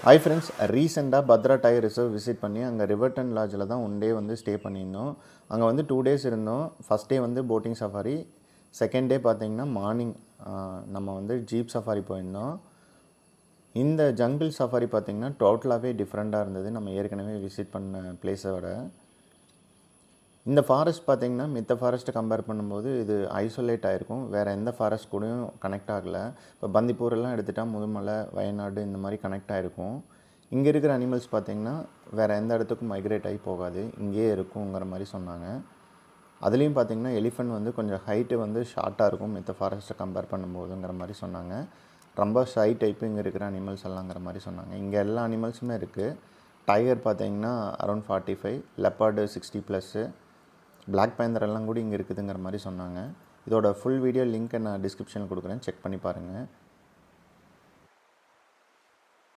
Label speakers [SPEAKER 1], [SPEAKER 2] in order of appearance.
[SPEAKER 1] Hi friends, ரீசெண்டாக Patra tiger reserve visit பண்ணி அங்கே ரிவர்டன் லாட்ஜில் தான் ஒன் டே வந்து ஸ்டே பண்ணியிருந்தோம். அங்கே வந்து 2 டேஸ் இருந்தோம். ஃபஸ்ட் டே வந்து போட்டிங் சஃபாரி, செகண்ட் டே பார்த்திங்கன்னா மார்னிங் நம்ம வந்து ஜீப் சஃபாரி போயிருந்தோம். இந்த ஜங்கிள் சஃபாரி பார்த்திங்கன்னா டோட்டலாகவே டிஃப்ரெண்ட்டாக இருந்தது நம்ம ஏற்கனவே விசிட் பண்ண பிளேஸை விட. இந்த ஃபாரஸ்ட் பார்த்திங்கன்னா மித்த ஃபாரஸ்ட்டை கம்பேர் பண்ணும்போது இது ஐசோலேட் ஆகிருக்கும், வேறு எந்த ஃபாரஸ்ட் கூடயும் கனெக்ட் ஆகலை. இப்போ பந்திப்பூரெல்லாம் எடுத்துகிட்டால் முதுமலை, வயநாடு இந்த மாதிரி கனெக்ட் ஆகிருக்கும். இங்கே இருக்கிற அனிமல்ஸ் பார்த்திங்கன்னா வேறு எந்த இடத்துக்கும் மைக்ரேட் ஆகி போகாது, இங்கேயே இருக்குங்கிற மாதிரி சொன்னாங்க. அதுலேயும் பார்த்திங்கன்னா எலிஃபெண்ட் வந்து கொஞ்சம் ஹைட்டு வந்து ஷார்ட்டாக இருக்கும் மித்த ஃபாரஸ்ட்டை கம்பேர் பண்ணும்போதுங்கிற மாதிரி சொன்னாங்க. ரொம்ப ஷை டைப்பு இங்கே இருக்கிற அனிமல்ஸ் எல்லாங்கிற மாதிரி சொன்னாங்க. இங்கே எல்லா அனிமல்ஸுமே இருக்குது. டைகர் பார்த்திங்கன்னா அரௌண்ட் 45, லெப்பார்டு 60+, பிளாக் பேந்தர் எல்லாம் கூட இங்கே இருக்குதுங்கிற மாதிரி சொன்னாங்க. இதோட ஃபுல் வீடியோ லிங்க்கை நான் டிஸ்கிரிப்ஷனில் கொடுக்குறேன், செக் பண்ணி பாருங்கள்.